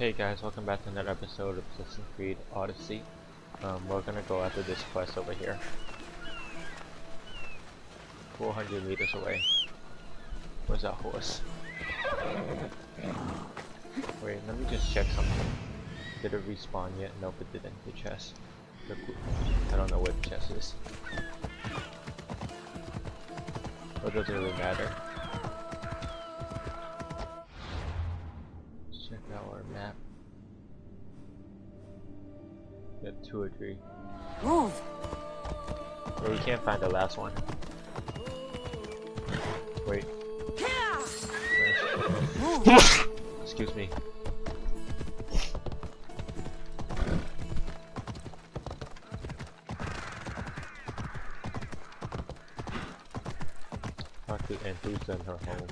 Hey guys, welcome back to another episode of Assassin's Creed Odyssey. We're gonna go after this quest over here. 400 meters away. Where's that horse? Wait, let me just check something. Did it respawn yet? Nope, it didn't. The chest. I don't know where the chest is. But does it really matter? Let's check out our map. We got 2 or 3. Move! But we can't find the last one. Wait. Excuse me. Talk to Anthus in her home.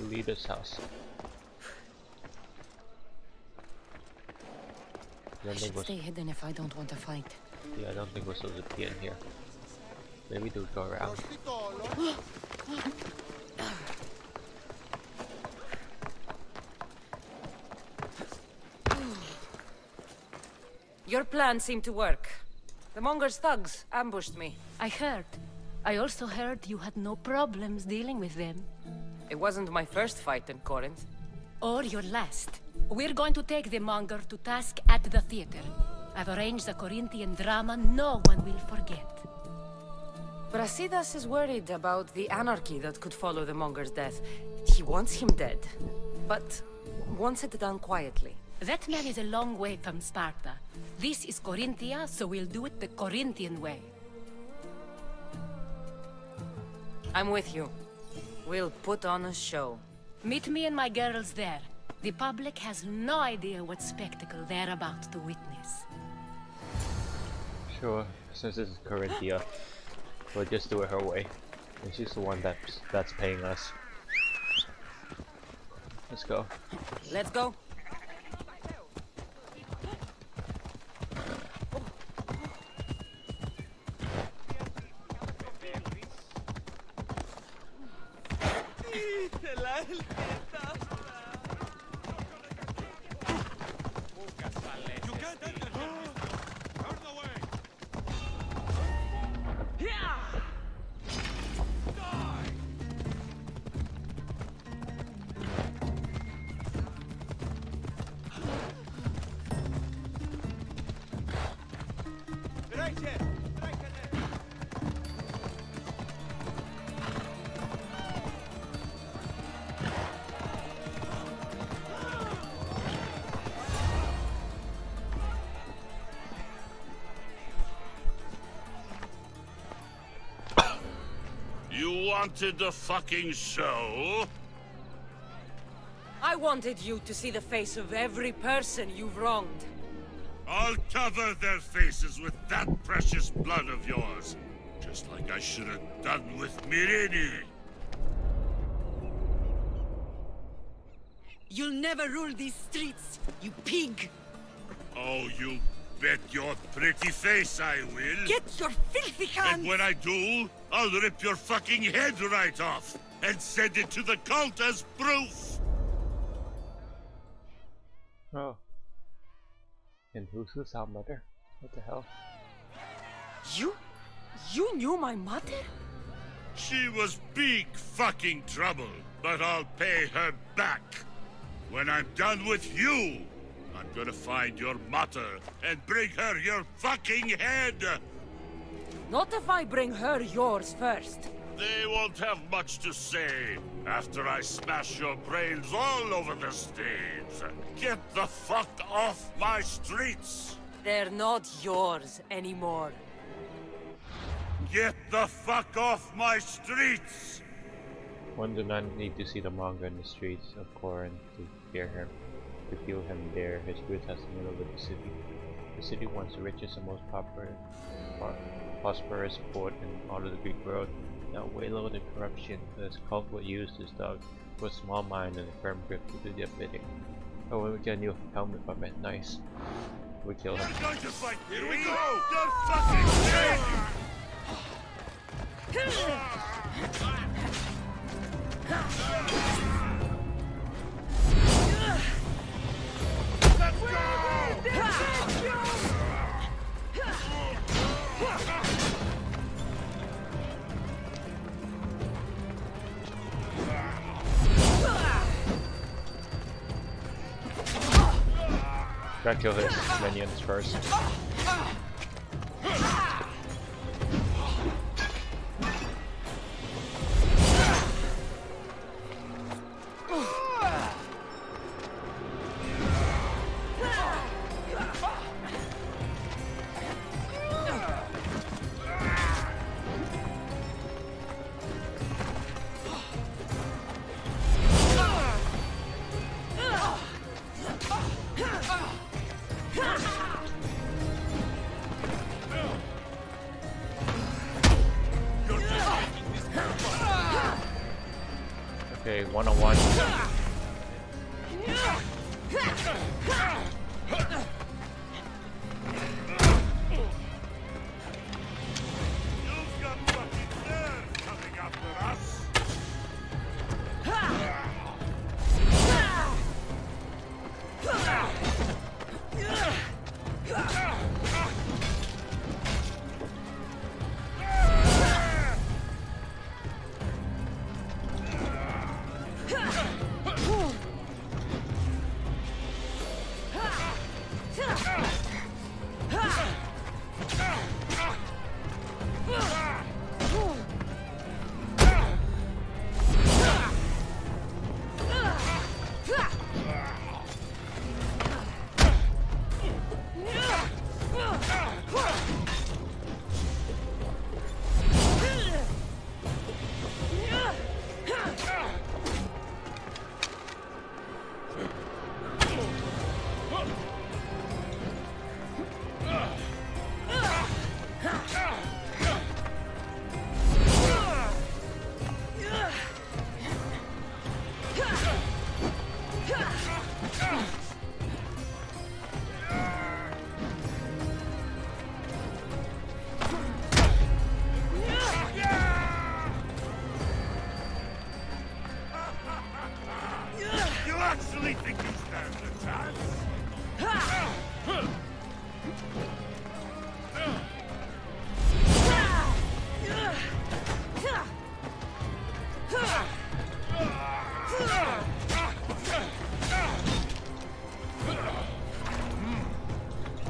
Leader's house. I should stay hidden if I don't want to fight. Yeah, I don't think we're supposed to be in here. Maybe do go around. Your plan seemed to work. The Monger's thugs ambushed me. I heard. I also heard you had no problems dealing with them. It wasn't my first fight in Corinth. Or your last. We're going to take the Monger to task at the theater. I've arranged a Corinthian drama no one will forget. Brasidas is worried about the anarchy that could follow the Monger's death. He wants him dead, but wants it done quietly. That man is a long way from Sparta. This is Corinthia, so we'll do it the Corinthian way. I'm with you. We'll put on a show. Meet me and my girls there. The public has no idea what spectacle they're about to witness. Sure, since this is Corinthia, we'll just do it her way. And she's the one that's paying us. Let's go. Let's go. You wanted the fucking show? I wanted you to see the face of every person you've wronged. I'll cover their faces with that precious blood of yours. Just like I should have done with Mirini. You'll never rule these streets, you pig! Oh, you bet your pretty face I will. Get your filthy hands! And when I do, I'll rip your fucking head right off and send it to the cult as proof. Oh. And who's our mother? What the hell? You knew my mother? She was big fucking trouble, but I'll pay her back. When I'm done with you, I'm gonna find your mother and bring her your fucking head! Not if I bring her yours first. They won't have much to say after I smash your brains all over the stage. Get the fuck off my streets! They're not yours anymore. Get the fuck off my streets! One do not need to see the Monger in the streets of Corinth to fear him. To view him there, his roots as the middle of the city. The city, once the richest and most prosperous port in all of the Greek world, now wayloaded in corruption. This cult would use this dog with a small mind and a firm grip to do their bidding. Oh, we get a new helmet from it. Nice. We kill him. You're going to fight me! Here we go! You're fucking dead! Let's go! Gotta kill his minions first. Okay, one-on-one. You've got fucking nerve coming after us! You actually think you stand a chance?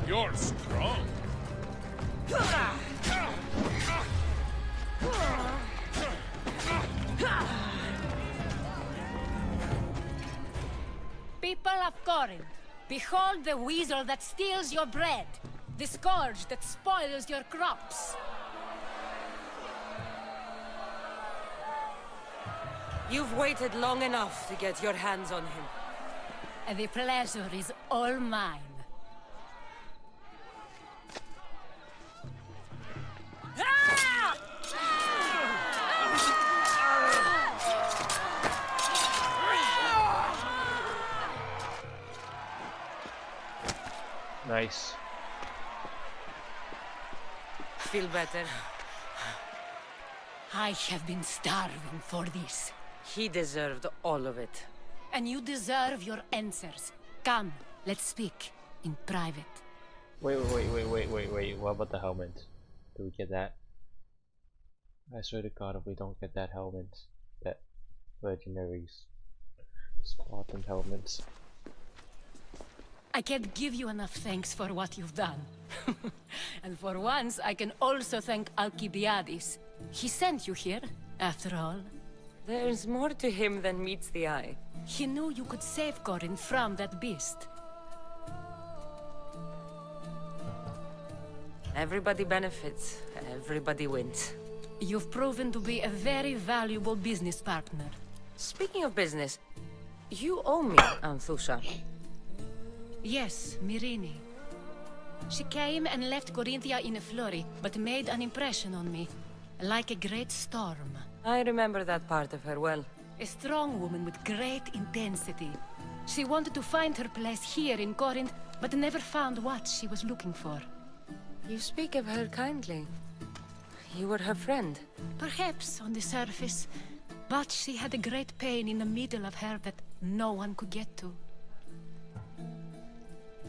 You're strong. People of Corinth, behold the weasel that steals your bread, the scourge that spoils your crops. You've waited long enough to get your hands on him. And the pleasure is all mine. Nice. Feel better? I have been starving for this. He deserved all of it. And you deserve your answers. Come, let's speak in private. Wait. What about the helmet? Do we get that? I swear to God, if we don't get that helmet, that legendaries, Spartan helmets. I can't give you enough thanks for what you've done. And for once, I can also thank Alcibiades. He sent you here, after all. There's more to him than meets the eye. He knew you could save Corinth from that beast. Everybody benefits, everybody wins. You've proven to be a very valuable business partner. Speaking of business, You owe me, Anthusha. Yes, Myrine. She came and left Corinthia in a flurry, but made an impression on me. Like a great storm. I remember that part of her well. A strong woman with great intensity. She wanted to find her place here in Corinth, but never found what she was looking for. You speak of her kindly. You were her friend. Perhaps on the surface, but she had a great pain in the middle of her that no one could get to.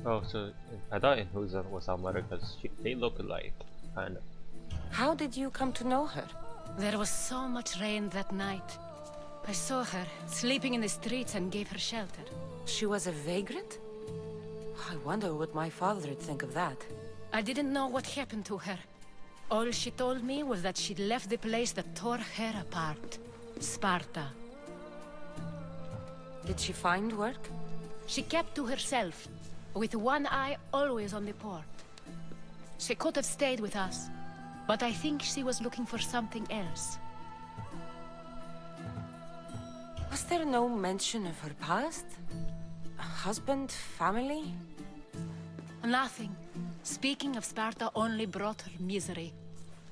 Oh, so I thought Inhuza was our mother because they look alike, kind of. How did you come to know her? There was so much rain that night. I saw her, sleeping in the streets, and gave her shelter. She was a vagrant? I wonder what my father would think of that. I didn't know what happened to her. All she told me was that she'd left the place that tore her apart. Sparta. Did she find work? She kept to herself, with one eye always on the port. She could have stayed with us, but I think she was looking for something else. Was there no mention of her past? A husband, family? Nothing. Speaking of Sparta only brought her misery.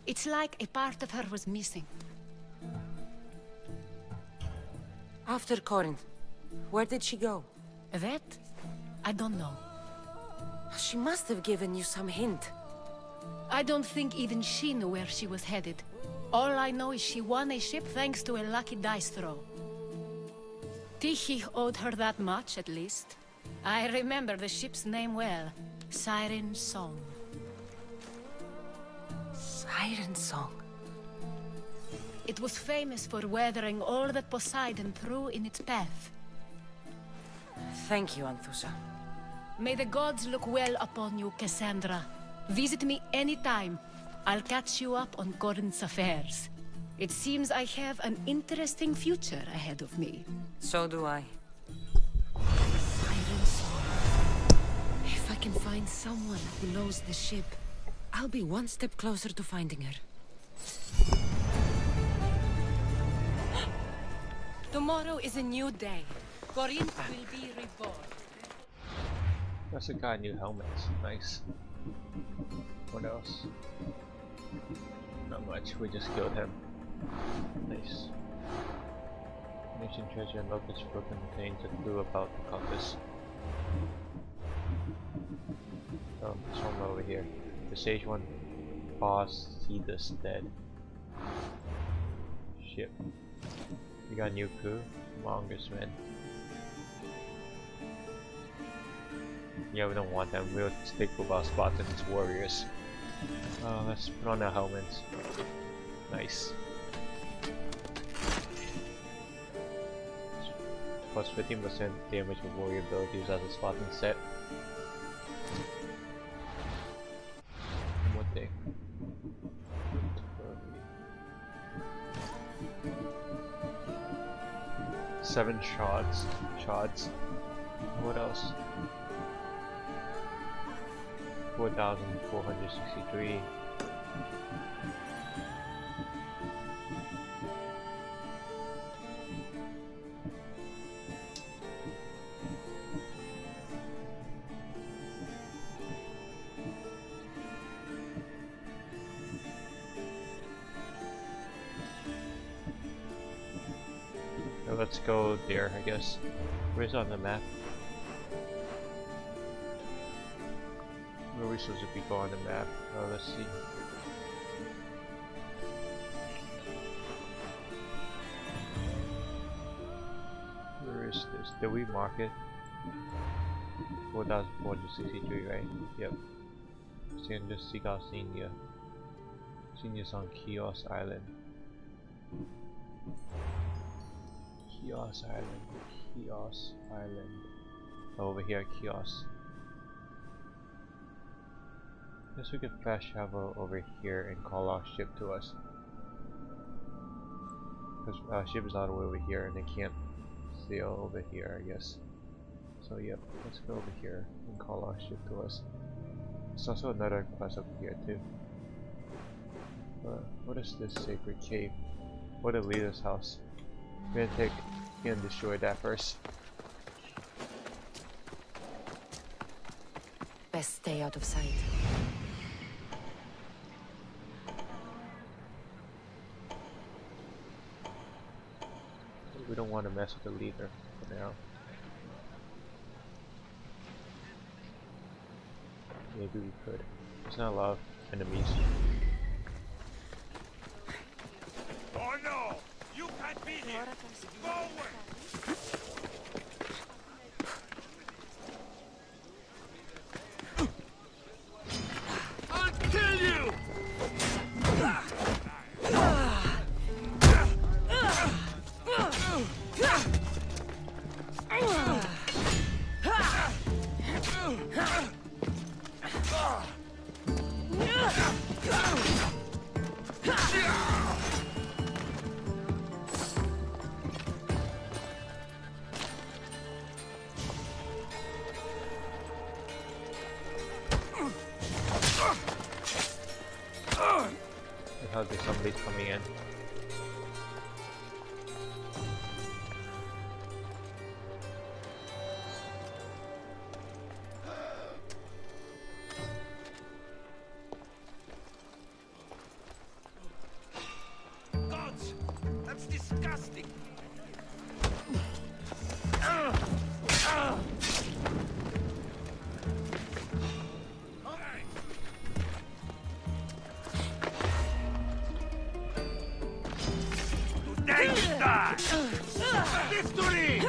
It's like a part of her was missing. After Corinth, where did she go? That? I don't know. She must have given you some hint. I don't think even she knew where she was headed. All I know is she won a ship thanks to a lucky dice throw. Tyche owed her that much, at least. I remember the ship's name well. Siren Song. Siren Song. It was famous for weathering all that Poseidon threw in its path. Thank you, Anthusha. May the gods look well upon you, Cassandra. Visit me anytime. I'll catch you up on Corinth's affairs. It seems I have an interesting future ahead of me. So do I. Siren Song. If I can find someone who knows the ship, I'll be one step closer to finding her. Tomorrow is a new day. Corinth will be reborn. That's a guy new helmets. Nice. What else? Not much. We just killed him. Nice. Ancient treasure and locust book contains a clue about the compass. Oh, this one over here. The sage one. Boss, see this dead. Ship. We got new crew. Monger's men. Yeah, we don't want them. We'll stick with our Spartans warriors. Let's put on our helmets. Nice. Plus 15% damage with warrior abilities as a Spartan set. One more thing. 7 shards. What else? 4,463. Now let's go there, I guess. Where's on the map? Where are we supposed to be going on the map? Oh, let's see. Where is this? Did we mark it? 4,463, right? Yep. Send just seek out Senior. Senior's on Chios Island. Chios Island. Over here, Chios. Guess we could fast travel over here and call our ship to us. Because our ship is all the way over here and they can't sail over here, I guess. So yep, let's go over here and call our ship to us. There's also another quest up here too. What is this sacred cave? What a leader's house. We're gonna destroy that first. Best stay out of sight. We don't want to mess with the leader for now. Maybe we could. There's not a lot of enemies. Oh no! You can't be here! Go away! I'll kill you! How there's somebody's coming in. Gods! That's disgusting! Today you die! Victory!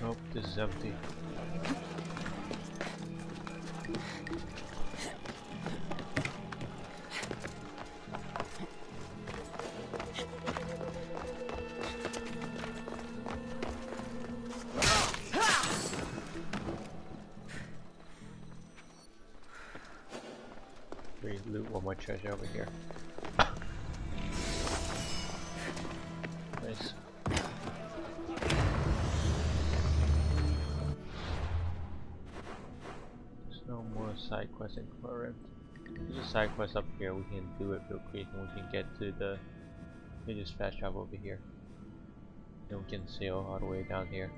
Nope, this is empty. We loot one more treasure over here. Nice. There's no more side quests in Corinth. There's a side quest up here, we can do it real quick and we can get to the... We just fast travel over here. Then we can sail all the way down here.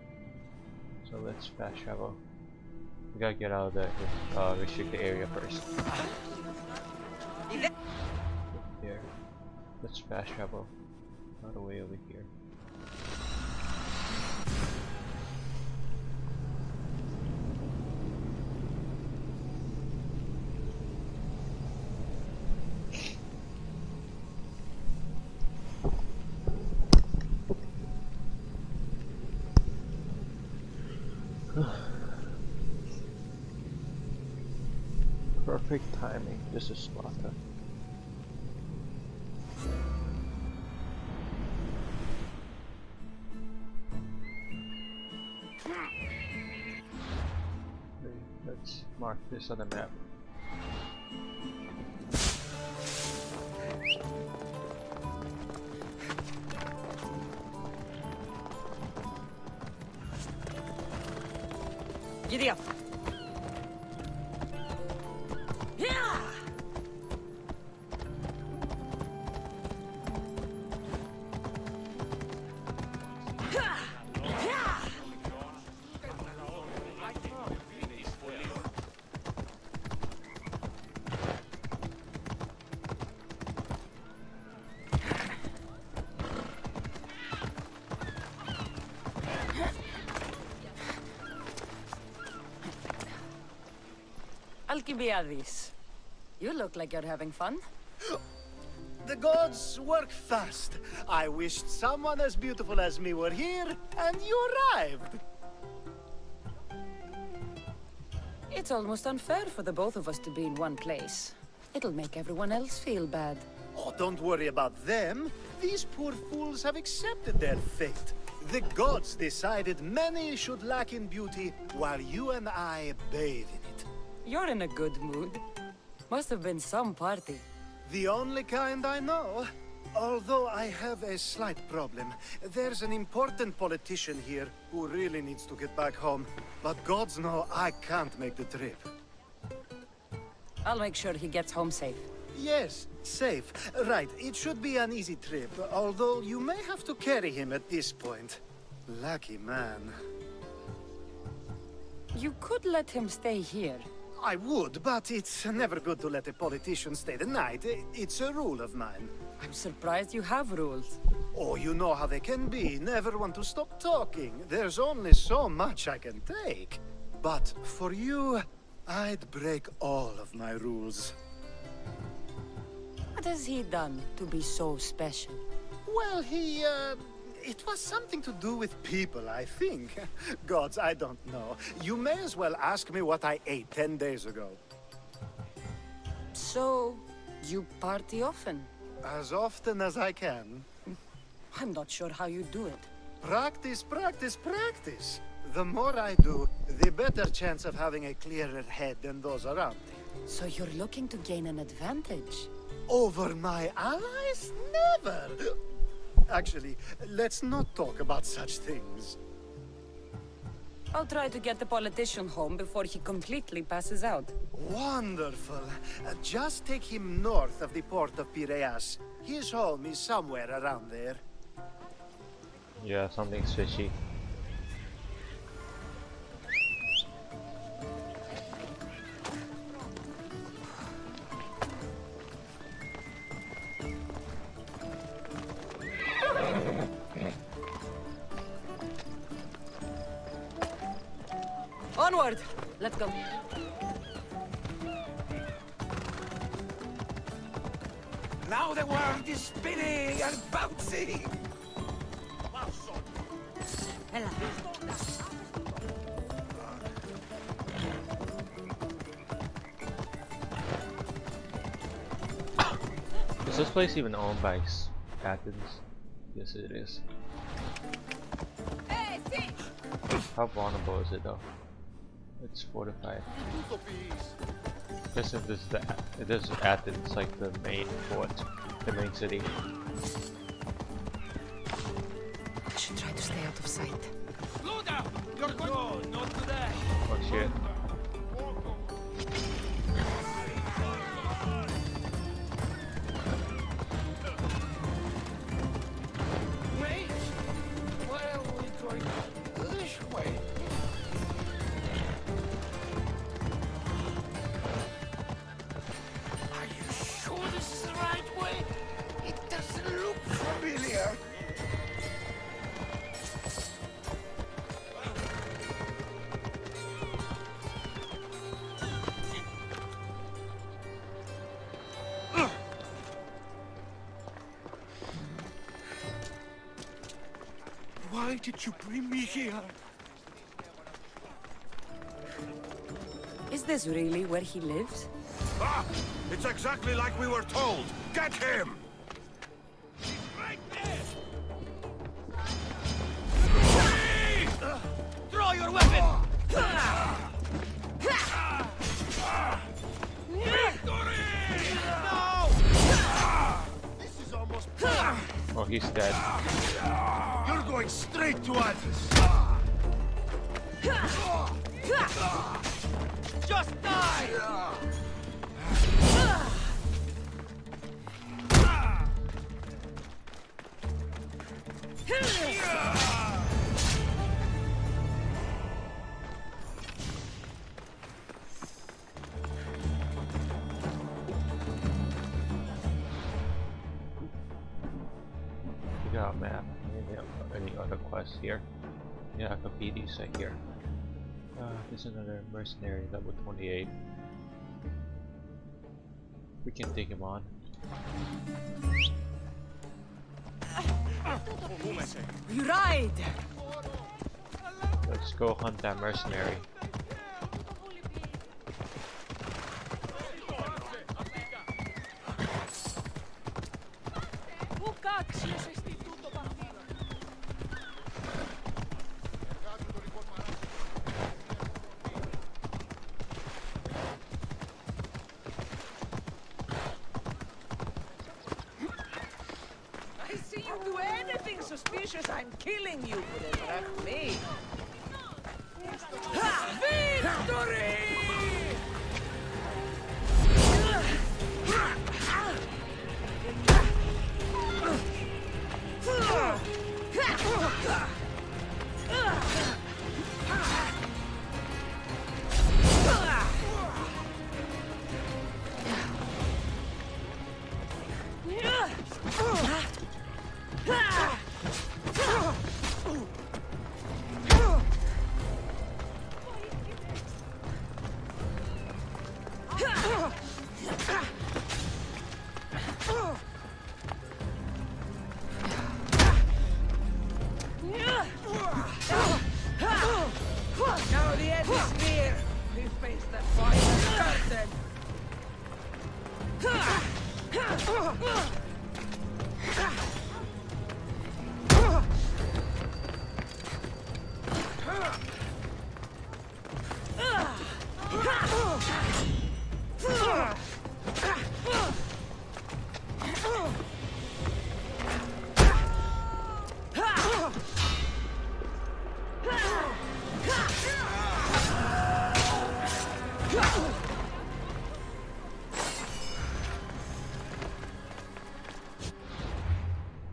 So let's fast travel. We gotta get out of the restricted area first. There. Let's fast travel all the way over here. Perfect timing. This is Sparta. Let's mark this on the map. Giddy up. Yeah! Alcibiades, you look like you're having fun. The gods work fast. I wished someone as beautiful as me were here, and you arrived. It's almost unfair for the both of us to be in one place. It'll make everyone else feel bad. Oh, don't worry about them. These poor fools have accepted their fate. The gods decided many should lack in beauty, while you and I bathe in it. You're in a good mood. Must have been some party. The only kind I know. Although I have a slight problem. There's an important politician here who really needs to get back home. But gods know I can't make the trip. I'll make sure he gets home safe. Yes, safe. Right, it should be an easy trip, although you may have to carry him at this point. Lucky man. You could let him stay here. I would, but it's never good to let a politician stay the night. It's a rule of mine. I'm surprised you have rules. Oh, you know how they can be. Never want to stop talking. There's only so much I can take. But for you, I'd break all of my rules. What has he done to be so special? Well, it was something to do with people, I think. Gods, I don't know. You may as well ask me what I ate 10 days ago. So, you party often? As often as I can. I'm not sure how you do it. Practice, practice, practice. The more I do, the better chance of having a clearer head than those around me. So you're looking to gain an advantage? Over my allies? Never! Actually, let's not talk about such things. I'll try to get the politician home before he completely passes out. Wonderful. Just take him north of the port of Piraeus. His home is somewhere around there. Yeah, something's fishy. Onward! Let's go. Now the world is spinning and bouncing! Is this place even owned by Athens? Yes, it is. How vulnerable is it though? It's fortified. Guess if this is Athens, like the main fort, the main city. I should try to stay out of sight. You're good! No, not today! Oh shit. Wait! Where are we going? This way. Are you sure this is the right way? It doesn't look familiar. Why did you bring me here? Is this really where he lives? Ah! It's exactly like we were told! Get him! Right there! Throw your weapon! No! This is almost... Oh, he's dead. You're going straight to Odyssey! a quest here. Yeah, I could beat these right here. There's another mercenary, level 28. We can take him on. You ride! Let's go hunt that mercenary. I see you do anything suspicious, I'm killing you for the left me. Victory! Now the end is near. We face the final curtain.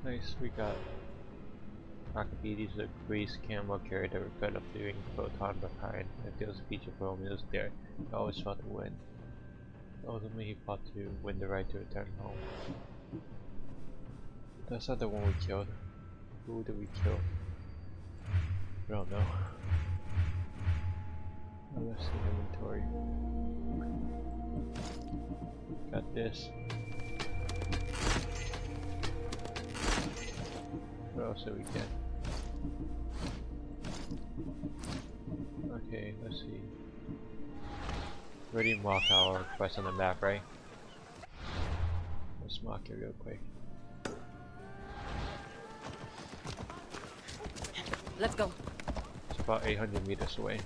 Nice, we got Archimedes, the grease camel carried the regret of leaving Photon behind. If there was a feature for him, it was there. He always fought to win. Ultimately, he fought to win the right to return home. That's not the one we killed. Who did we kill? I don't know. Oh, let's see inventory. Got this. What else did we get? Okay, let's see. Ready to mark our quest on the map, right? Let's mark it real quick. Let's go. It's about 800 meters away.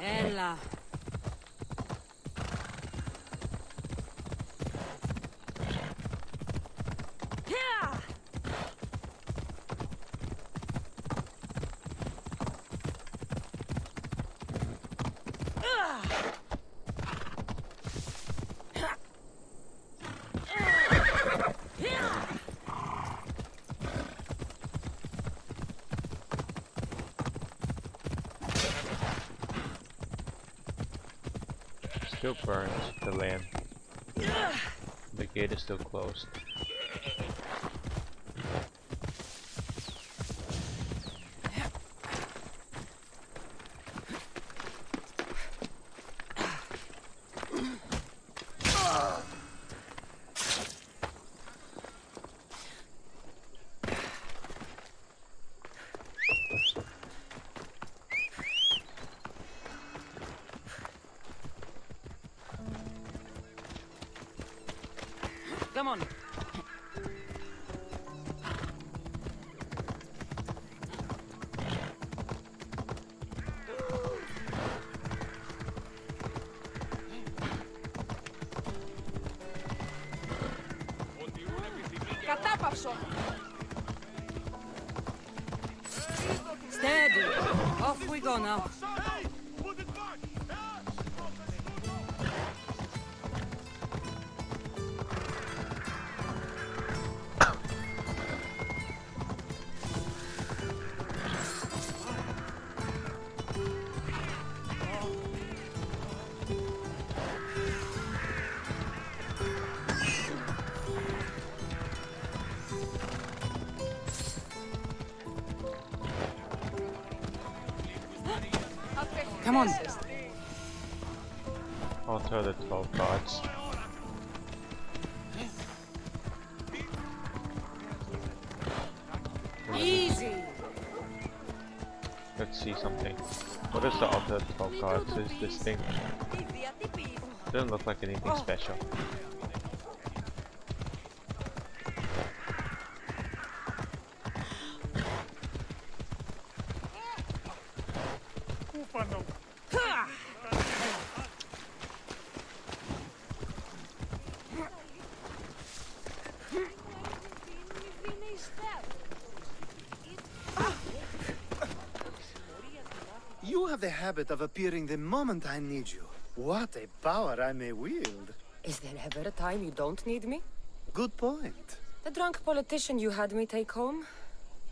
Ella. Still burns the land. The gate is still closed. Come on. Κατάπαυσο. Steady. Off we go now. Come on. I'll throw the 12 cards. Easy. Let's see something. What is the other 12 cards? Is this thing? Doesn't look like anything special. You have the habit of appearing the moment I need you. What a power I may wield. Is there ever a time you don't need me? Good point. The drunk politician you had me take home?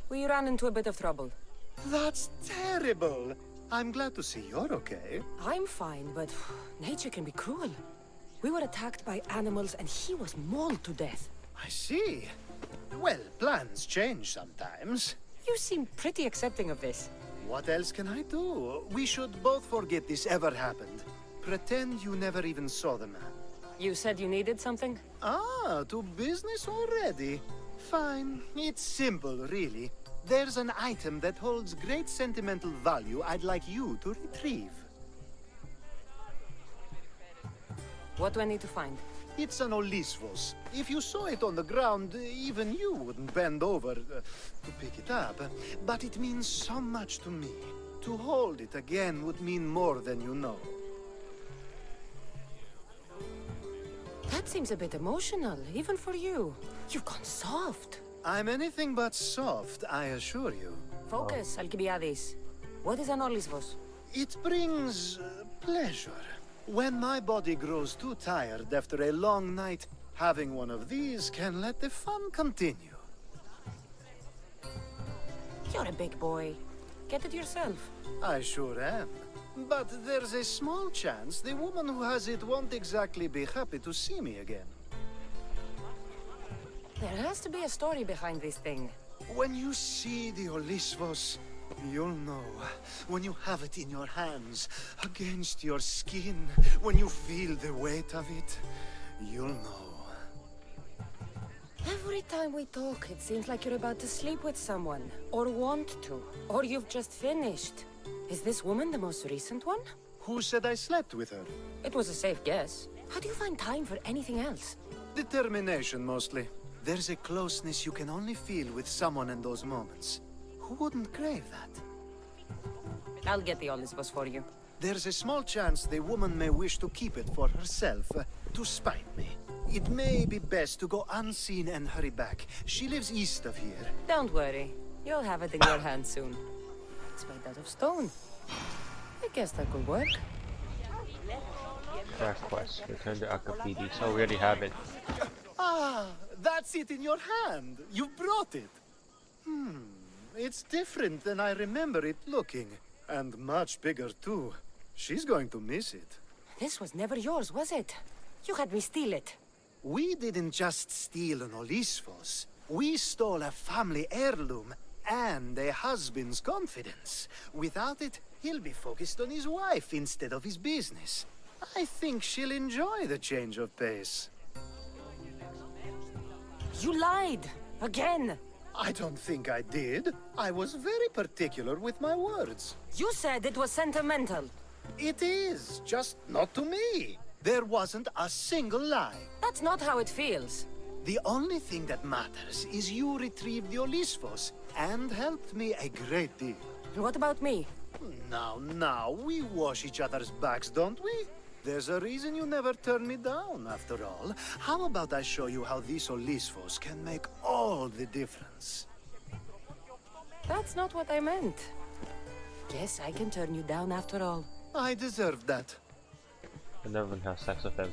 We ran into a bit of trouble. That's terrible. I'm glad to see you're okay. I'm fine, but nature can be cruel. We were attacked by animals and he was mauled to death. I see. Well, plans change sometimes. You seem pretty accepting of this. What else can I do? We should both forget this ever happened. Pretend you never even saw the man. You said you needed something? Ah, to business already? Fine. It's simple, really. There's an item that holds great sentimental value I'd like you to retrieve. What do I need to find? It's an Olisvos. If you saw it on the ground, even you wouldn't bend over to pick it up. But it means so much to me. To hold it again would mean more than you know. That seems a bit emotional, even for you. You've gone soft. I'm anything but soft, I assure you. Focus, Alcibiades. What is an Olisvos? It brings pleasure. When my body grows too tired after a long night, having one of these can let the fun continue. You're a big boy. Get it yourself. I sure am. But there's a small chance the woman who has it won't exactly be happy to see me again. There has to be a story behind this thing. When you see the Olisvos, you'll know. When you have it in your hands, against your skin, when you feel the weight of it, you'll know. Every time we talk, it seems like you're about to sleep with someone. Or want to. Or you've just finished. Is this woman the most recent one? Who said I slept with her? It was a safe guess. How do you find time for anything else? Determination, mostly. There's a closeness you can only feel with someone in those moments. Who wouldn't crave that? I'll get the Olisvos for you. There's a small chance the woman may wish to keep it for herself, to spite me. It may be best to go unseen and hurry back. She lives east of here. Don't worry. You'll have it in your hand soon. It's made out of stone. I guess that could work. Craft quest. Return to Akapidi. So we already have it. Ah, that's it in your hand. You brought it. It's different than I remember it looking. And much bigger, too. She's going to miss it. This was never yours, was it? You had me steal it. We didn't just steal an Olisvos. We stole a family heirloom and a husband's confidence. Without it, he'll be focused on his wife instead of his business. I think she'll enjoy the change of pace. You lied! Again! I don't think I did. I was very particular with my words. You said it was sentimental. It is, just not to me. There wasn't a single lie. That's not how it feels. The only thing that matters is you retrieved the Olisvos and helped me a great deal. And what about me? Now, we wash each other's backs, don't we? There's a reason you never turn me down, after all. How about I show you how these Olisfos can make all the difference? That's not what I meant. Guess I can turn you down after all. I deserve that. I never even have sex with him.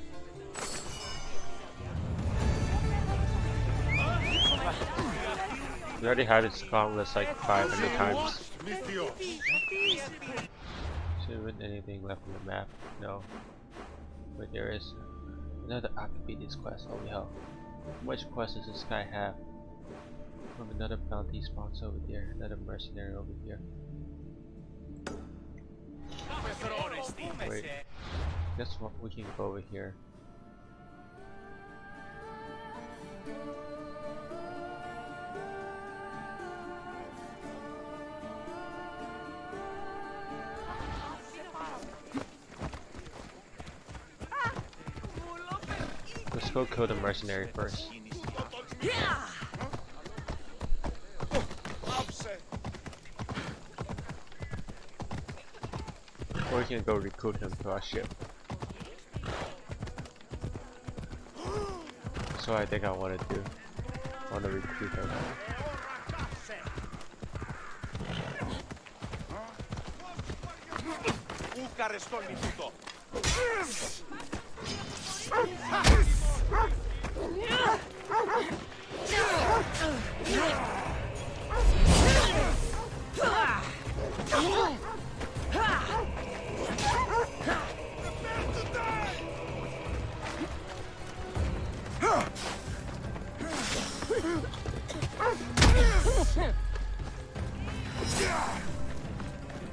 We already had his gauntlet like 500 times. Should have been anything left on the map? No. But there is another Archimedes quest. Holy hell. How much quest does this guy have? From another bounty spawns over there, another mercenary over here. Wait. Guess what? We can go over here. Let's go kill the mercenary first. Or we can go recruit him to our ship. So I think I want to do. I want to recruit him.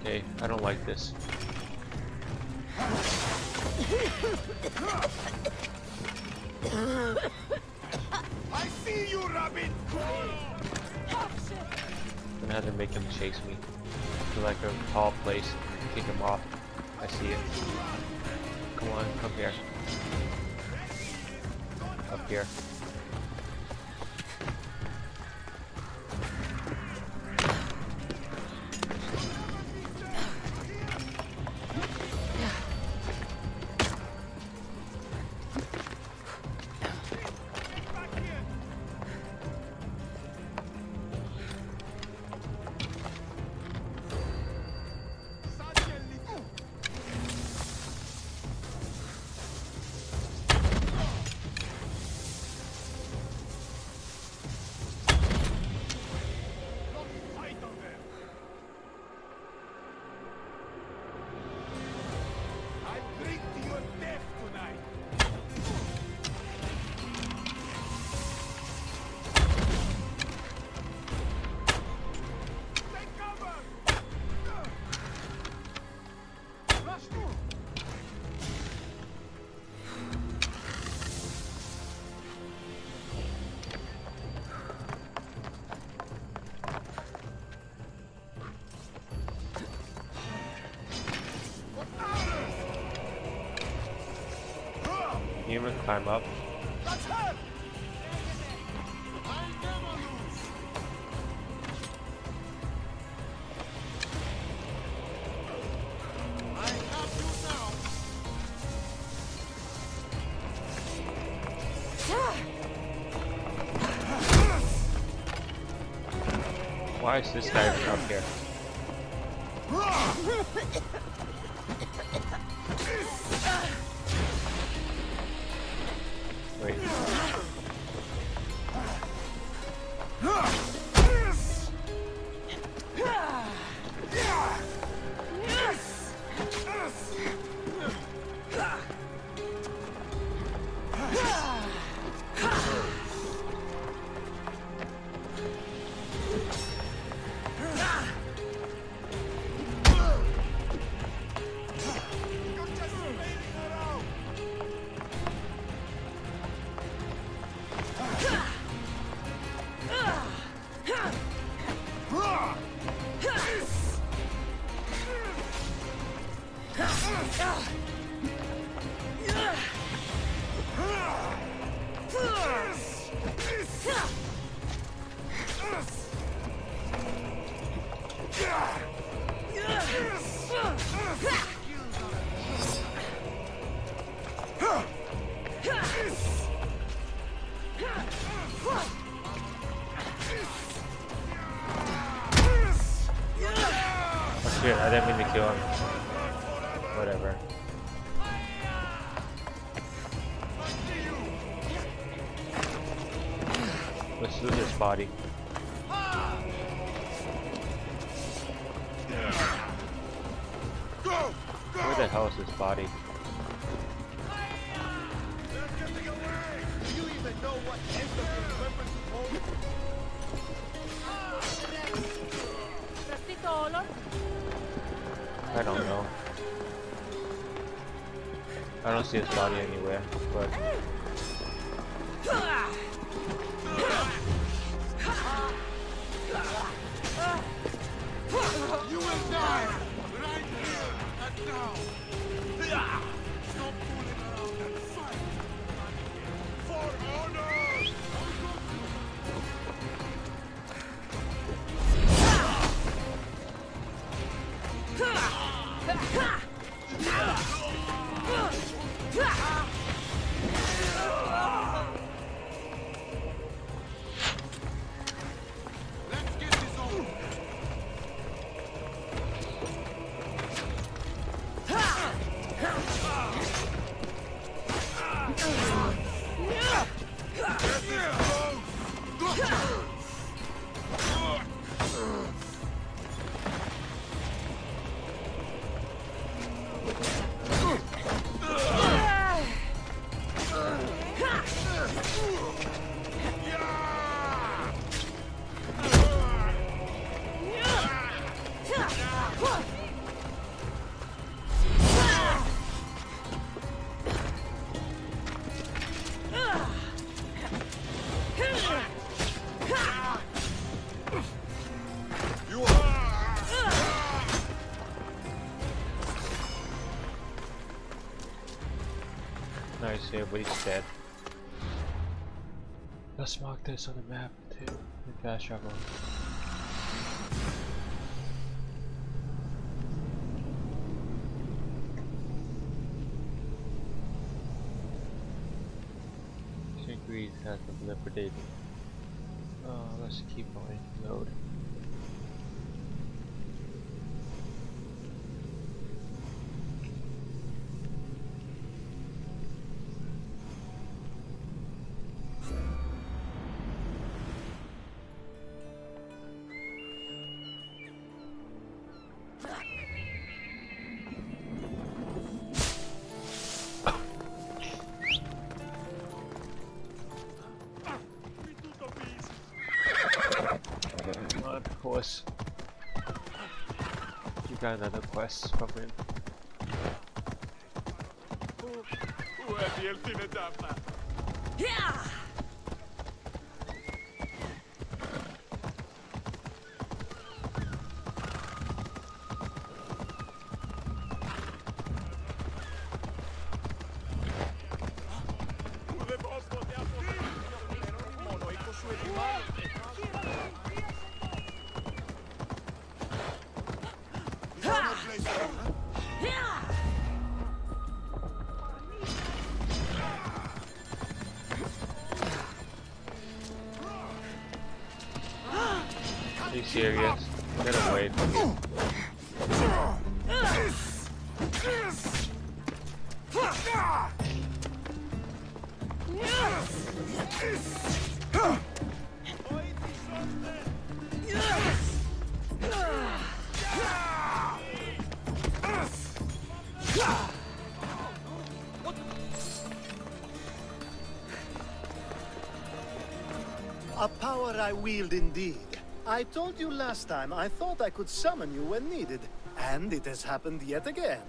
Okay, I don't like this. I see you, Rabbit! I'm gonna have to make him chase me to like a tall place, kick him off. I see it. Come on, come here. Up here. Can you even climb up? Why is this guy even up here? Wait. Shit, I didn't mean to kill him. Whatever. Let's loot his body. Where the hell is his body? I don't know. I don't see his body anywhere, but You will die right here and now. Stop fooling around and fight. For honor. Let's get this over. nice, everybody's dead. Let's mark this on the map too. Fast travel. Greece has been liquidated. Let's keep going. Load. Of course. You got another quest from him. Yeah! Are you serious? Get away from me. A power I wield indeed. I told you last time I thought I could summon you when needed, and it has happened yet again.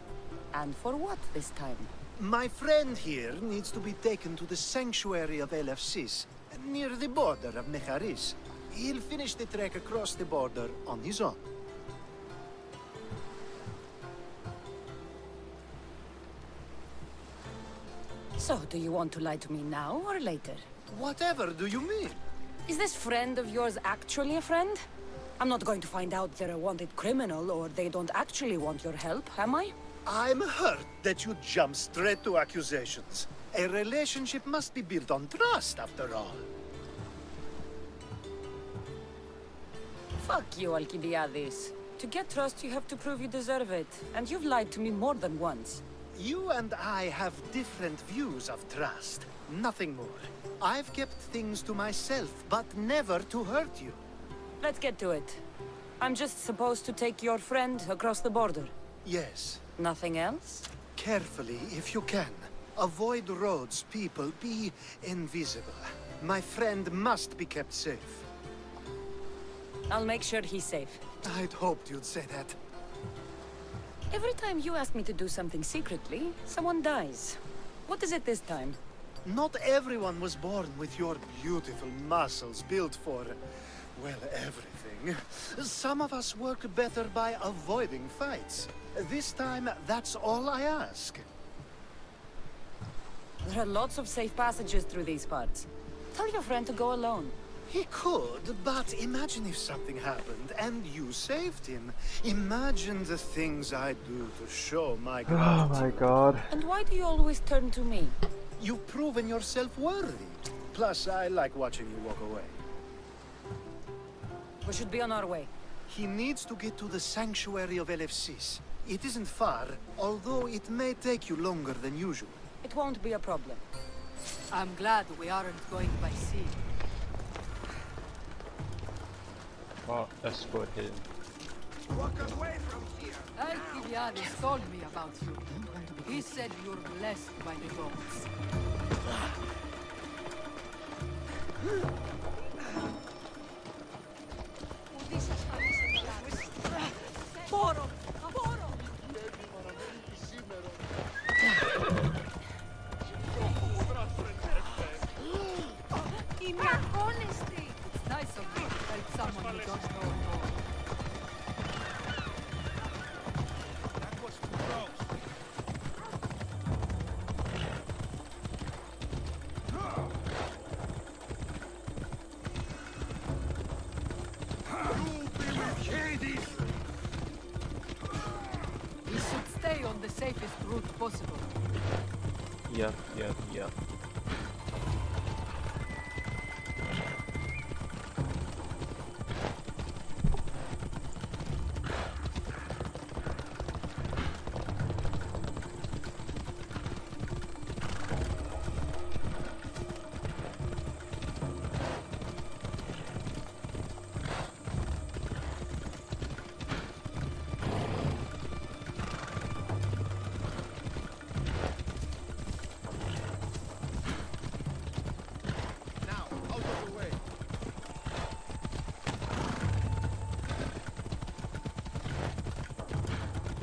And for what this time? My friend here needs to be taken to the sanctuary of Elefsis, near the border of Mecharis. He'll finish the trek across the border on his own. So, do you want to lie to me now or later? Whatever do you mean? Is this friend of yours actually a friend? I'm not going to find out they're a wanted criminal or they don't actually want your help, am I? I'm hurt that you jump straight to accusations. A relationship must be built on trust, after all. Fuck you, Alcibiades. To get trust, you have to prove you deserve it. And you've lied to me more than once. You and I have different views of trust. Nothing more. I've kept things to myself, but never to hurt you. Let's get to it. I'm just supposed to take your friend across the border. Yes. Nothing else? Carefully, if you can. Avoid roads, people, be invisible. My friend must be kept safe. I'll make sure he's safe. I'd hoped you'd say that. Every time you ask me to do something secretly, someone dies. What is it this time? Not everyone was born with your beautiful muscles built for, well, everything. Some of us work better by avoiding fights. This time, that's all I ask. There are lots of safe passages through these parts. Tell your friend to go alone. He could, but imagine if something happened and you saved him. Imagine the things I'd do to show my gratitude. Oh my god. And why do you always turn to me? You've proven yourself worthy. Plus, I like watching you walk away. We should be on our way. He needs to get to the sanctuary of LFCs. It isn't far, although it may take you longer than usual. It won't be a problem. I'm glad we aren't going by sea. Well, escort him. Walk away from here! Alcibiades told me about you. He said you're blessed by the gods. Moro! Moro! In your honesty! It's nice of you to help someone you don't know at all. That was too close. You'll be with Hades! We should stay on the safest route possible. Yep. Now, out of the way.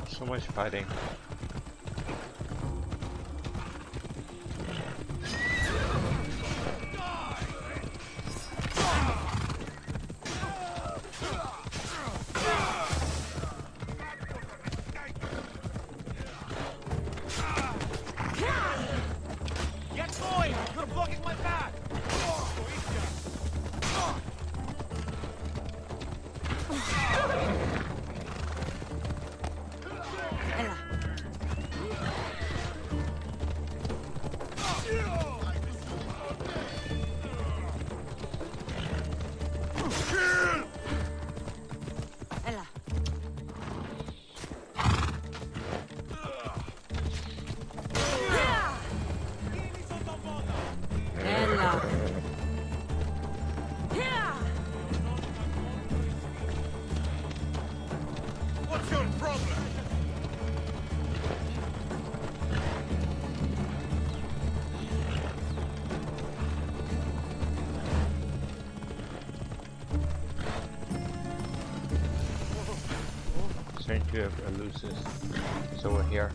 So much fighting. Get going! You're blocking my path! Ella. Ella. What's your problem? Sanctuary of Eleusis. So we're here.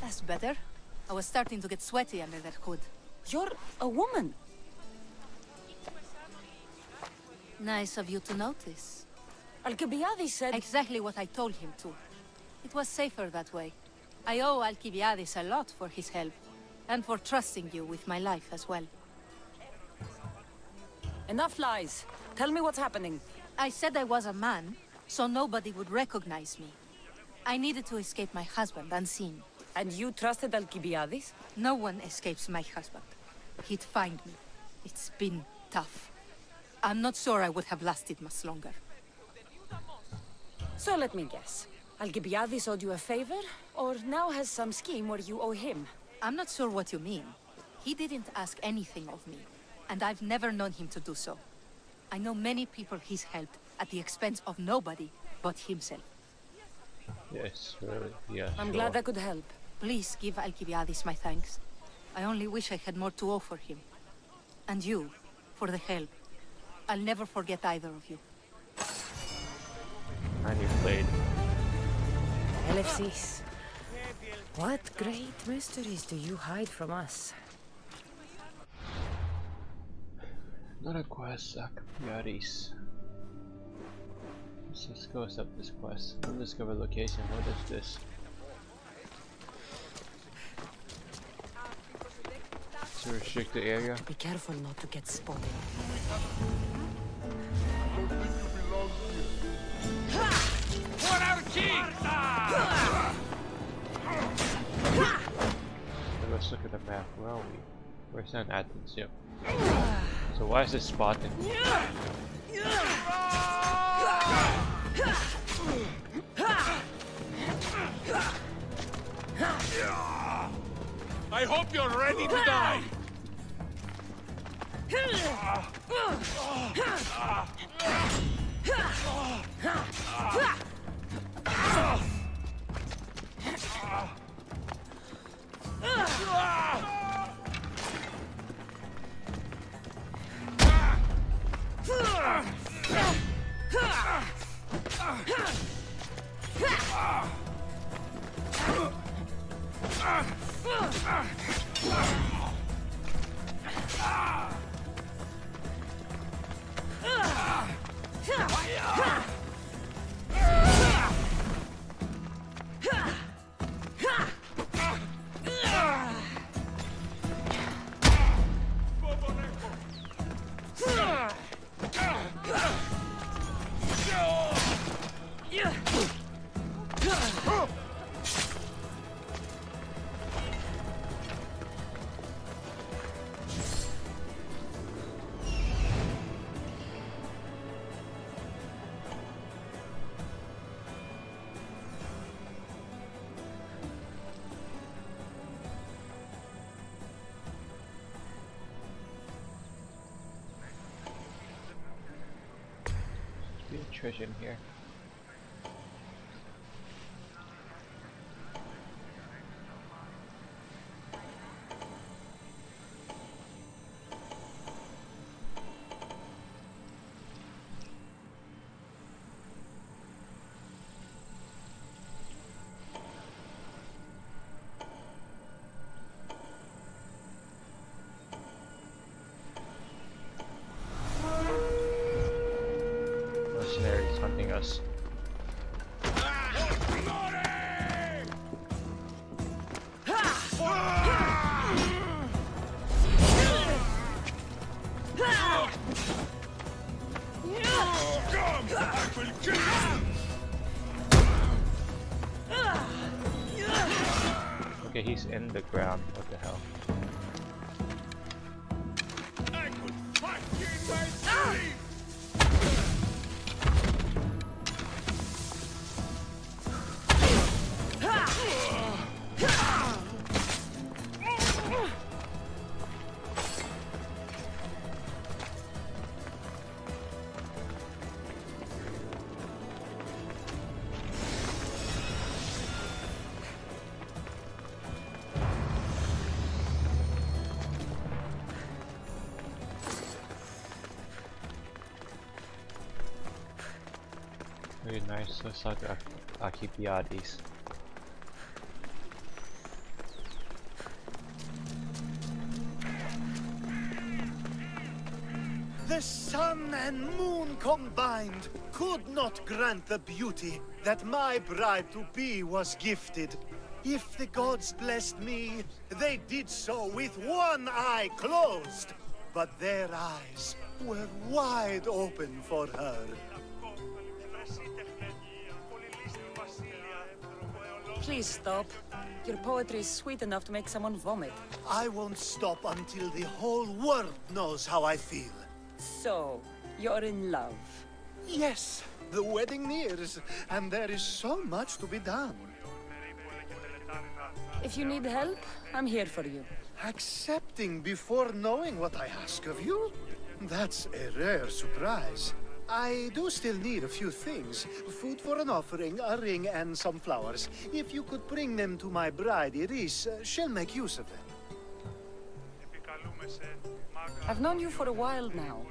That's better. I was starting to get sweaty under that hood. You're a woman. Nice of you to notice. Alcibiades said... Exactly what I told him to. It was safer that way. I owe Alcibiades a lot for his help, and for trusting you with my life as well. Enough lies. Tell me what's happening. I said I was a man, so nobody would recognize me. I needed to escape my husband unseen. And you trusted Alcibiades? No one escapes my husband. He'd find me. It's been tough. I'm not sure I would have lasted much longer. So let me guess. Alcibiades owed you a favor, or now has some scheme where you owe him? I'm not sure what you mean. He didn't ask anything of me, and I've never known him to do so. I know many people he's helped at the expense of nobody but himself. Yes, really. Yeah. I'm sure. glad I could help. Please give Alcibiades my thanks. I only wish I had more to offer him. And you, for the help. I'll never forget either of you. And you played. LFCs. What great mysteries do you hide from us? Another quest, Alcibiades. Let's go accept this quest. Undiscovered location. What is this? It's a restricted area. Be careful not to get spotted. So let's look at the map. Where are we? Where's that Athens? Yep. So why is this spotted? I hope you're ready to die! There's a treasure in here. Mercenaries hunting us. Okay, he's in the ground. What the hell? I could fight you in my sleep! Very nice. Looks like Alcibiades. The sun and moon combined could not grant the beauty that my bride-to-be was gifted. If the gods blessed me, they did so with one eye closed. But their eyes were wide open for her. Please stop. Your poetry is sweet enough to make someone vomit. I won't stop until the whole world knows how I feel. So, you're in love. Yes, the wedding nears, and there is so much to be done. If you need help, I'm here for you. Accepting before knowing what I ask of you? That's a rare surprise. I do still need a few things. Food for an offering, a ring, and some flowers. If you could bring them to my bride, Iris, she'll make use of them. I've known you for a while now,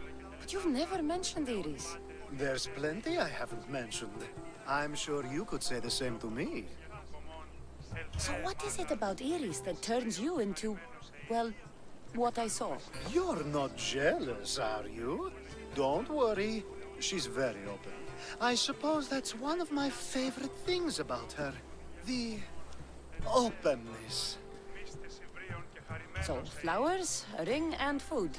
but you've never mentioned Iris. There's plenty I haven't mentioned. I'm sure you could say the same to me. So what is it about Iris that turns you into, well, what I saw? You're not jealous, are you? Don't worry. She's very open. I suppose that's one of my favorite things about her. The openness. So, flowers, a ring, and food.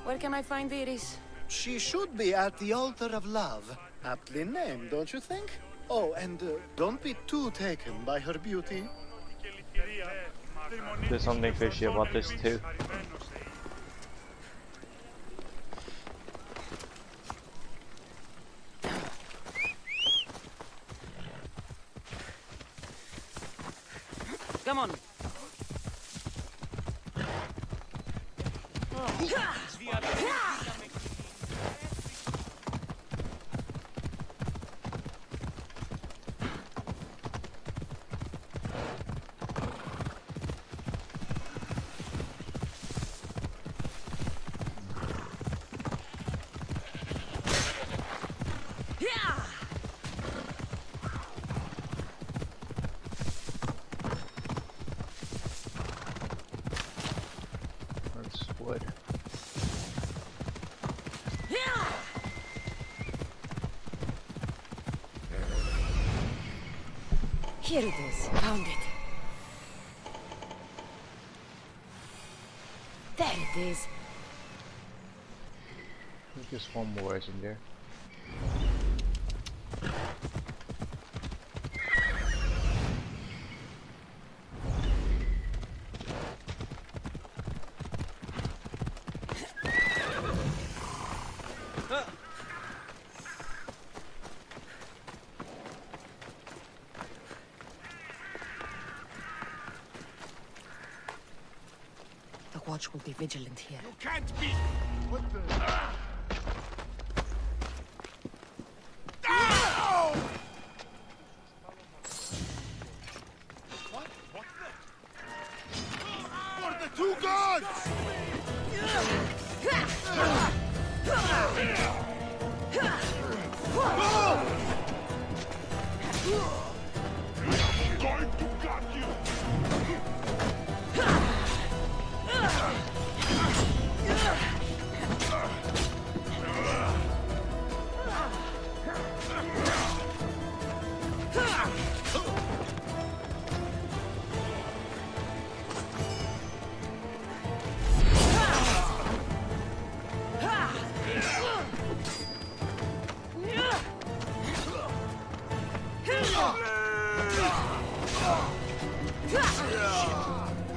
Where can I find Iris? She should be at the altar of love. Aptly named, don't you think? Oh, and don't be too taken by her beauty. There's something fishy about this too. Come on. That's wood. Here it is. Found it. There it is. I think there's one more, isn't there? The watch will be vigilant here. You can't be. What the? Ah! What? What the? For the two gods! I'm going to gut you!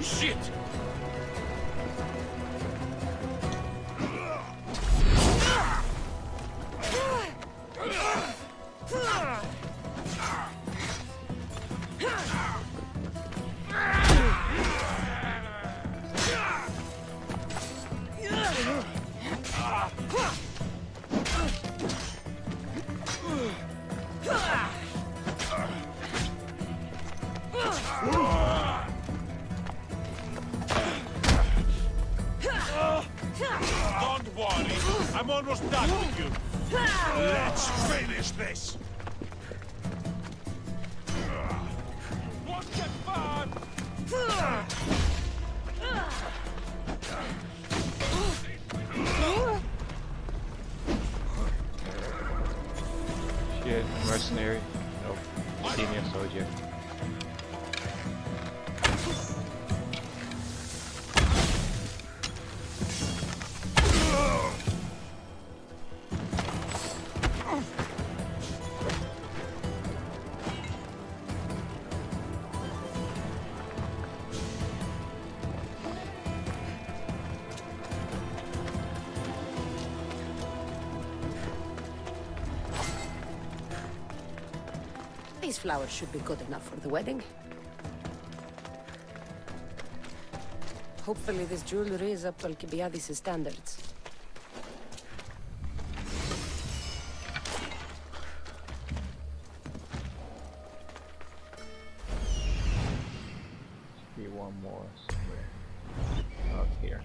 Shit! Don't worry, I'm almost done with you. Let's finish this. What's the fun? Shit, mercenary. No, senior soldier. These flowers should be good enough for the wedding. Hopefully this jewelry is up to Alcibiades' standards. Should be one more somewhere. Up here.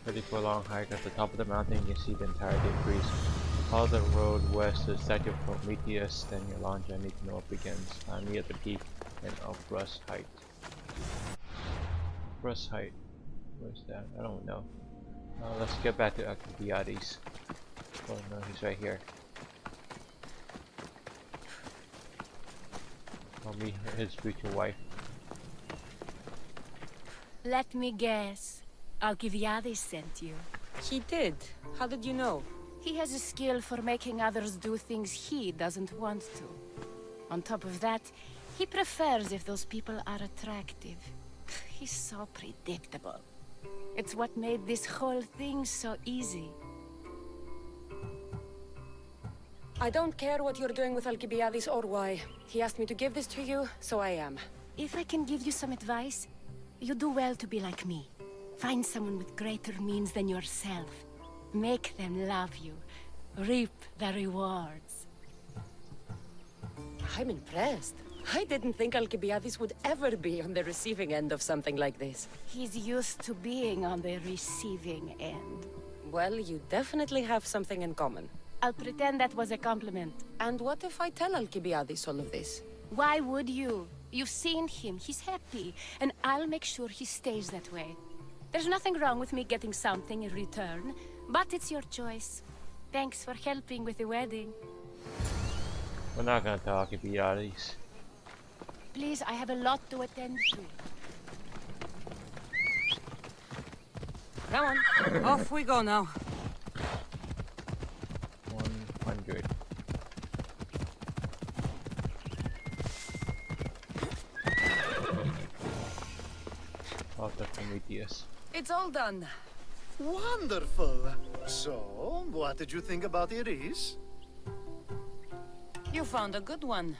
Ready for a long hike. At the top of the mountain, you can see the entirety of Greece. Follow the road west to the statue of Prometheus, then your long journey to north begins. I'm near the peak and of Russ Height. Russ Height. Where's that? I don't know. Let's get back to Alcibiades. Oh no, he's right here. I'll meet his future wife. Let me guess. Alcibiades sent you. He did. How did you know? He has a skill for making others do things he doesn't want to. On top of that, he prefers if those people are attractive. He's so predictable. It's what made this whole thing so easy. I don't care what you're doing with Alcibiades or why. He asked me to give this to you, so I am. If I can give you some advice, you do well to be like me. Find someone with greater means than yourself. Make them love you. Reap the rewards. I'm impressed. I didn't think Alcibiades would ever be on the receiving end of something like this. He's used to being on the receiving end. Well, you definitely have something in common. I'll pretend that was a compliment. And what if I tell Alcibiades all of this? Why would you? You've seen him. He's happy. And I'll make sure he stays that way. There's nothing wrong with me getting something in return, but it's your choice. Thanks for helping with the wedding. We're not gonna talk Alcibiades. Please, I have a lot to attend to. Come on, off we go now. 100. Of the Prometheus. It's all done. Wonderful. So, what did you think about Iris? You found a good one.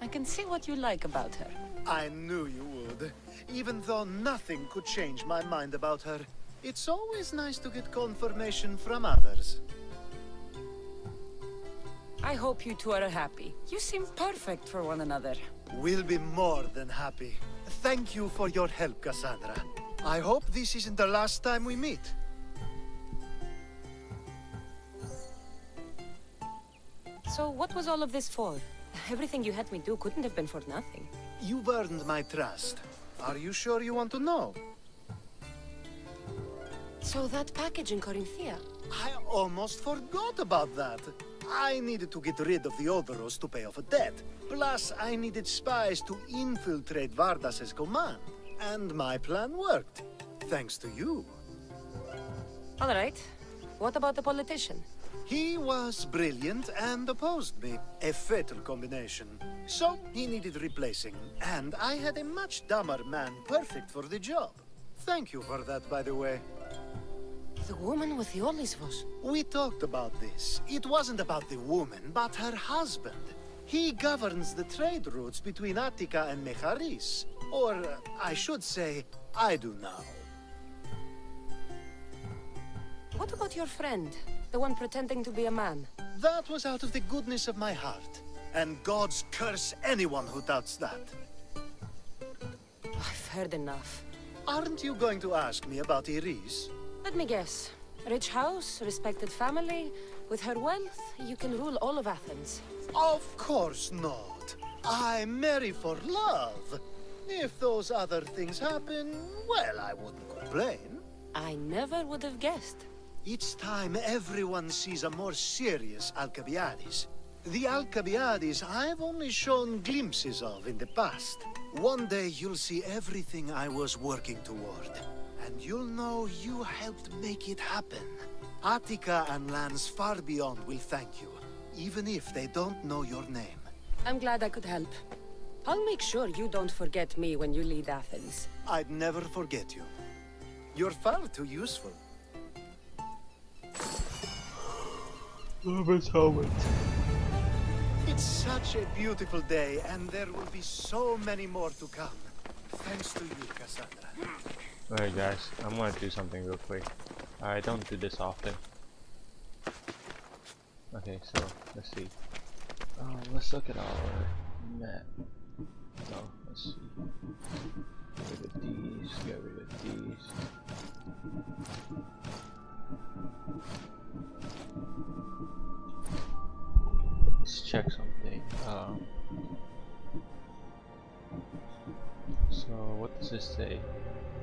I can see what you like about her. I knew you would. Even though nothing could change my mind about her, it's always nice to get confirmation from others. I hope you two are happy. You seem perfect for one another. We'll be more than happy. Thank you for your help, Cassandra. I hope this isn't the last time we meet. So what was all of this for? Everything you had me do couldn't have been for nothing. You've earned my trust. Are you sure you want to know? So that package in Corinthia? I almost forgot about that. I needed to get rid of the Odoros to pay off a debt. Plus, I needed spies to infiltrate Vardas's command. And my plan worked. Thanks to you. All right. What about the politician? He was brilliant and opposed me. A fatal combination. So, he needed replacing. And I had a much dumber man perfect for the job. Thank you for that, by the way. The woman with the Olisvos. We talked about this. It wasn't about the woman, but her husband. He governs the trade routes between Attica and Mecharis. Or, I should say, I do now. What about your friend? The one pretending to be a man? That was out of the goodness of my heart. And gods curse anyone who doubts that. I've heard enough. Aren't you going to ask me about Iris? Let me guess. Rich house, respected family. With her wealth, you can rule all of Athens. Of course not. I marry for love. If those other things happen, well, I wouldn't complain. I never would have guessed. It's time everyone sees a more serious Alcibiades. The Alcibiades I've only shown glimpses of in the past. One day you'll see everything I was working toward. And you'll know you helped make it happen. Attica and lands far beyond will thank you, even if they don't know your name. I'm glad I could help. I'll make sure you don't forget me when you lead Athens. I'd never forget you. You're far too useful. Love helmet. It's such a beautiful day, and there will be so many more to come. Thanks to you, Cassandra. Alright guys, I'm gonna do something real quick. I don't do this often. Okay, so let's see. Let's look at our map. So let's see. Get rid of these, get rid of these. Let's check something. So what does this say?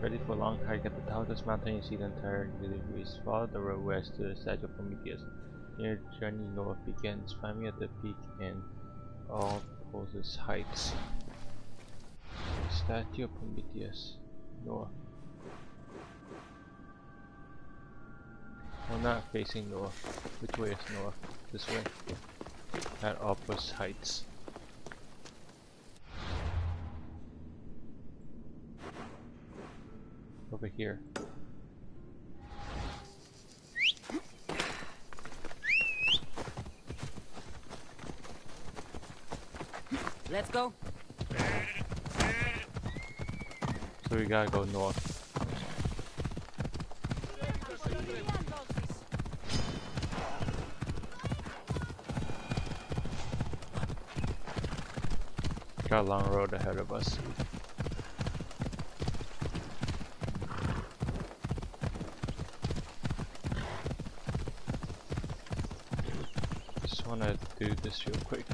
Ready for a long hike at the top of this mountain, you see the entire Greece. Follow the road west to the statue of Prometheus. Your journey north begins. Find me at the peak in all poses heights. Statue of Prometheus. North. We're not facing north. Which way is north? This way. At Opus Heights. Over here. Let's go. So we gotta go north. Got a long road ahead of us. Just wanna do this real quick.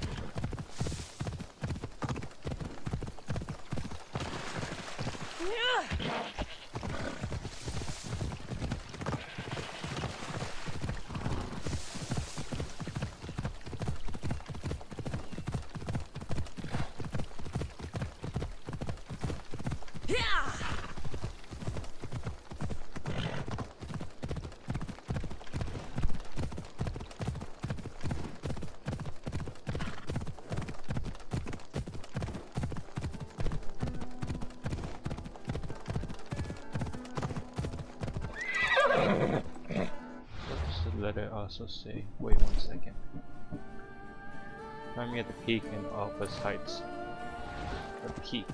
Let it also say, wait 1 second. Find me at the peak in Opus Heights. The peak.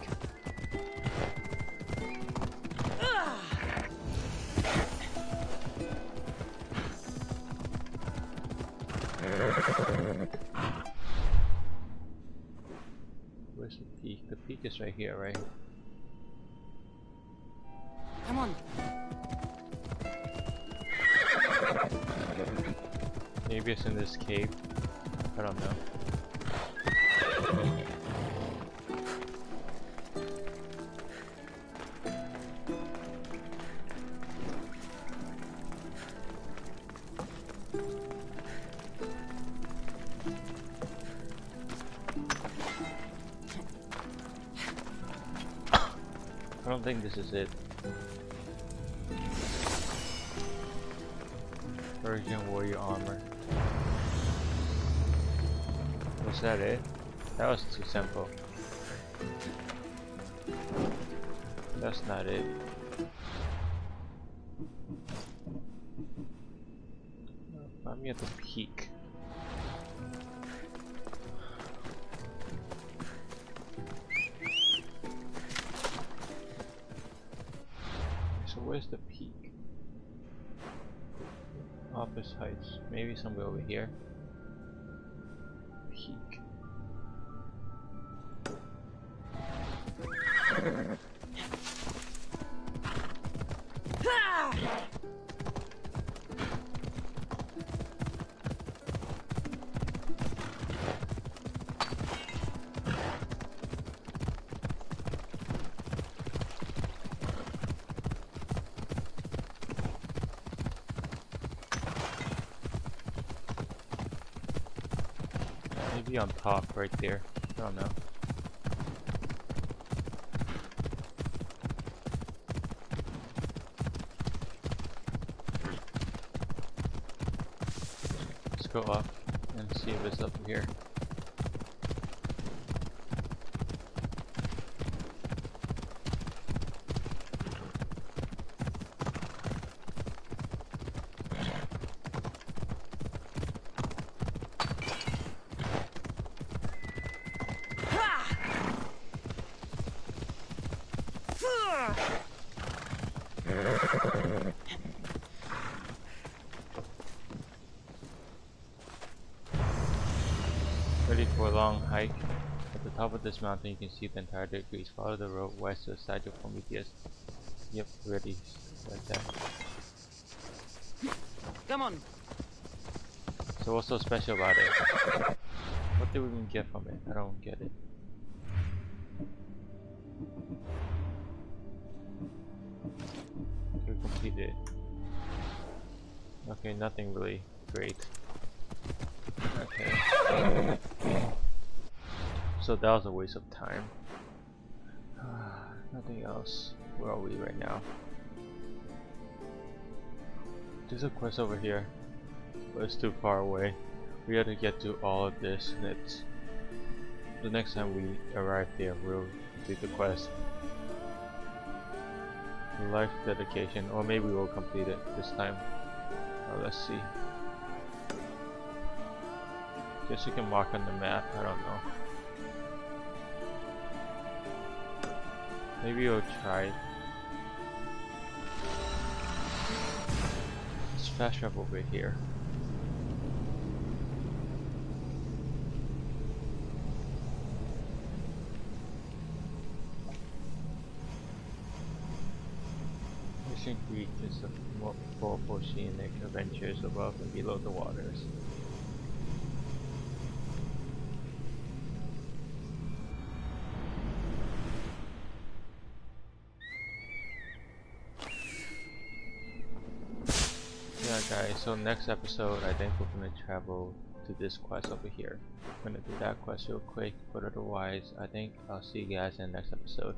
Where's the peak? The peak is right here, right? Come on. Maybe it's in this cave. I don't know. I don't think this is it. Persian warrior armor. Was that it? That was too simple. That's not it. Find me at the peak. So where's the peak? Opus Heights. Maybe somewhere over here. Peak. Maybe on top right there. I don't know. Let's go up and see if it's up here. Ready for a long hike. At the top of this mountain you can see the entire degrees. Follow the road west to the side of Prometheus. Yep, ready. Like that. Come on. So what's so special about it? What did we even get from it? I don't get it. We completed it. Okay, nothing really great. Okay. So that was a waste of time. Nothing else. Where are we right now? There's a quest over here, but it's too far away. We have to get to all of this, and it's the next time we arrive there, we'll complete the quest. Life dedication, or maybe we'll complete it this time. Let's see. Guess you can mark on the map. I don't know. Maybe we'll try it. Let's fast travel over here. Mission Creek is the for scenic adventures above and below the waters. Yeah guys, so next episode I think we're gonna travel to this quest over here. I'm gonna do that quest real quick, but otherwise I think I'll see you guys in the next episode.